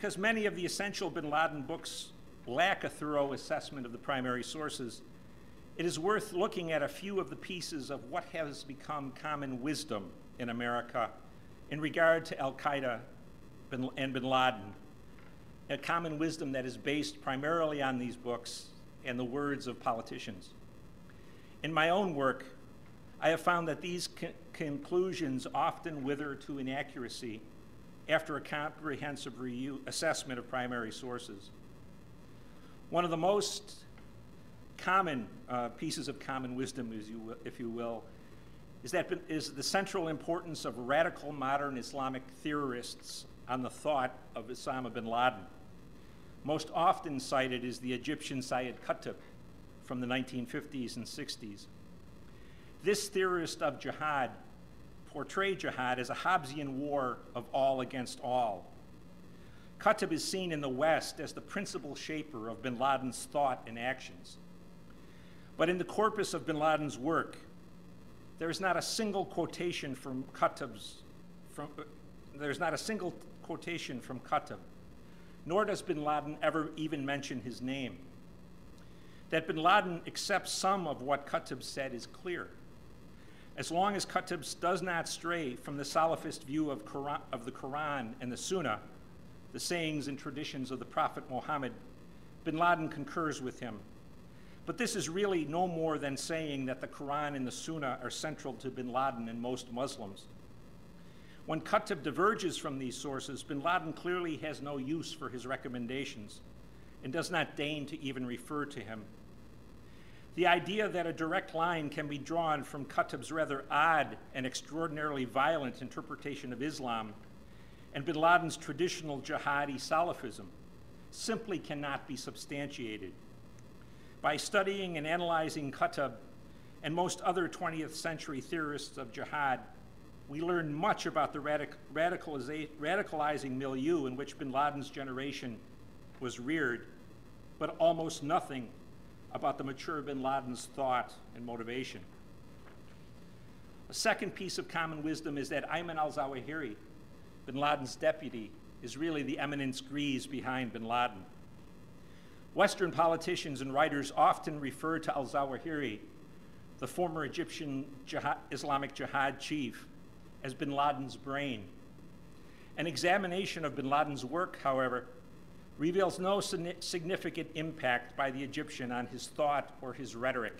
because many of the essential bin Laden books lack a thorough assessment of the primary sources, it is worth looking at a few of the pieces of what has become common wisdom in America in regard to Al-Qaeda and bin Laden, a common wisdom that is based primarily on these books and the words of politicians. In my own work, I have found that these conclusions often wither to inaccuracy after a comprehensive assessment of primary sources. One of the most common pieces of common wisdom, if you will, is the central importance of radical modern Islamic theorists on the thought of Osama bin Laden. Most often cited is the Egyptian Sayyid Qutb from the 1950s and 60s. This theorist of jihad portrayed jihad as a Hobbesian war of all against all. Qutb is seen in the West as the principal shaper of bin Laden's thought and actions. But in the corpus of bin Laden's work, there is not a single quotation from Qutb, nor does bin Laden ever even mention his name. That bin Laden accepts some of what Qutb said is clear. As long as Qutb does not stray from the Salafist view of the Quran and the Sunnah, the sayings and traditions of the Prophet Muhammad, bin Laden concurs with him. But this is really no more than saying that the Quran and the Sunnah are central to bin Laden and most Muslims. When Qutb diverges from these sources, bin Laden clearly has no use for his recommendations and does not deign to even refer to him. The idea that a direct line can be drawn from Qutb's rather odd and extraordinarily violent interpretation of Islam and bin Laden's traditional jihadi Salafism simply cannot be substantiated. By studying and analyzing Qutb and most other 20th century theorists of jihad, we learn much about the radicalizing milieu in which bin Laden's generation was reared, but almost nothing about the mature bin Laden's thought and motivation. A second piece of common wisdom is that Ayman al-Zawahiri, bin Laden's deputy, is really the eminence grise behind bin Laden. Western politicians and writers often refer to al-Zawahiri, the former Egyptian Islamic Jihad chief, as bin Laden's brain. An examination of bin Laden's work, however, reveals no significant impact by the Egyptian on his thought or his rhetoric.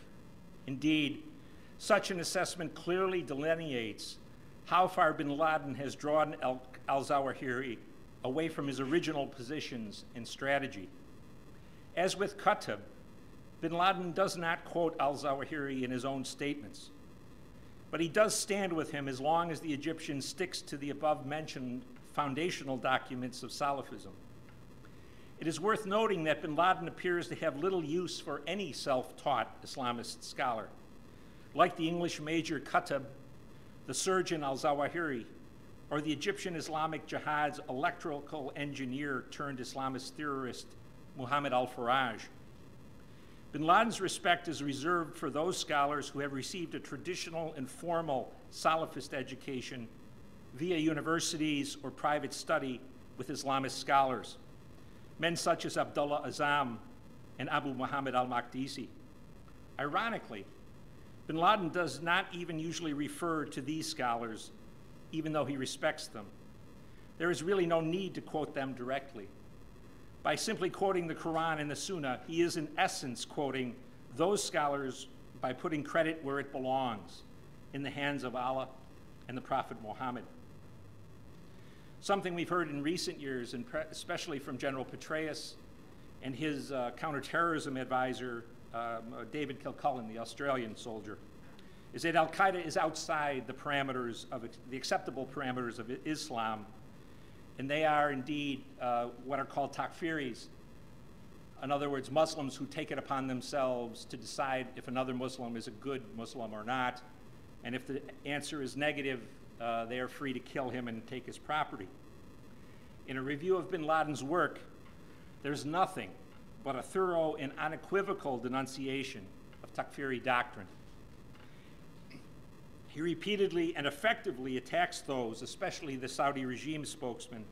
Indeed, such an assessment clearly delineates how far bin Laden has drawn al-Zawahiri away from his original positions and strategy. As with Qutb, bin Laden does not quote al-Zawahiri in his own statements, but he does stand with him as long as the Egyptian sticks to the above-mentioned foundational documents of Salafism. It is worth noting that bin Laden appears to have little use for any self-taught Islamist scholar. Like the English major Qutb, the surgeon al-Zawahiri, or the Egyptian Islamic Jihad's electrical engineer turned Islamist theorist Muhammad al-Faraj. Bin Laden's respect is reserved for those scholars who have received a traditional and formal Salafist education via universities or private study with Islamist scholars, men such as Abdullah Azzam and Abu Muhammad al-Maqdisi. Ironically, bin Laden does not even usually refer to these scholars, even though he respects them. There is really no need to quote them directly. By simply quoting the Quran and the Sunnah, he is in essence quoting those scholars by putting credit where it belongs, in the hands of Allah and the Prophet Muhammad. Something we've heard in recent years, and especially from General Petraeus and his counterterrorism advisor, David Kilcullen, the Australian soldier, is that Al-Qaeda is outside the parameters of the acceptable parameters of Islam, and they are indeed what are called takfiris. In other words, Muslims who take it upon themselves to decide if another Muslim is a good Muslim or not, and if the answer is negative, they are free to kill him and take his property. In a review of bin Laden's work, there's nothing but a thorough and unequivocal denunciation of takfiri doctrine. He repeatedly and effectively attacks those, especially the Saudi regime spokesman,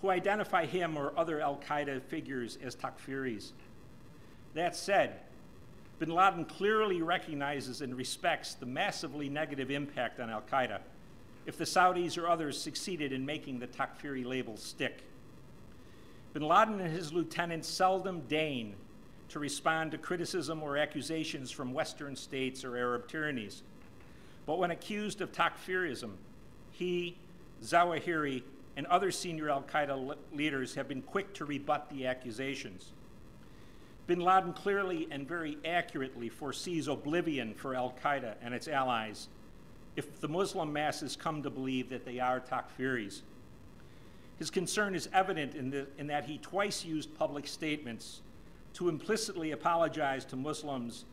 who identify him or other Al-Qaeda figures as takfiris. That said, Bin Laden clearly recognizes and respects the massively negative impact on Al-Qaeda if the Saudis or others succeeded in making the takfiri label stick. Bin Laden and his lieutenants seldom deign to respond to criticism or accusations from Western states or Arab tyrannies. But when accused of takfirism, he, Zawahiri, and other senior Al-Qaeda leaders have been quick to rebut the accusations. Bin Laden clearly and very accurately foresees oblivion for Al-Qaeda and its allies if the Muslim masses come to believe that they are takfiris. His concern is evident in that he twice used public statements to implicitly apologize to Muslims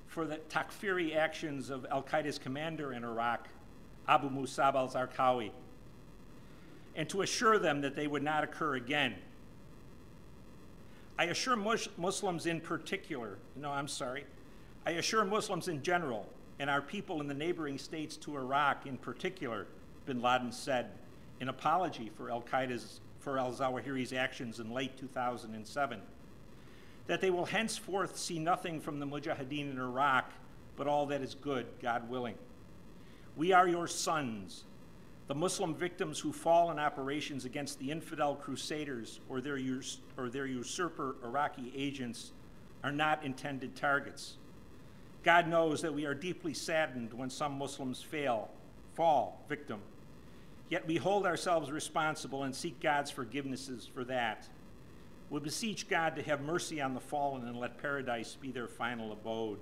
for the takfiri actions of Al-Qaeda's commander in Iraq, Abu Musab al-Zarqawi, and to assure them that they would not occur again. I assure Muslims in particular, I assure Muslims in general and our people in the neighboring states to Iraq in particular, Bin Laden said in apology for al-Zawahiri's actions in late 2007, that they will henceforth see nothing from the Mujahideen in Iraq but all that is good, God willing. We are your sons. The Muslim victims who fall in operations against the infidel crusaders or their usurper Iraqi agents are not intended targets. God knows that we are deeply saddened when some Muslims fall victim. Yet we hold ourselves responsible and seek God's forgivenesses for that. We beseech God to have mercy on the fallen and let paradise be their final abode.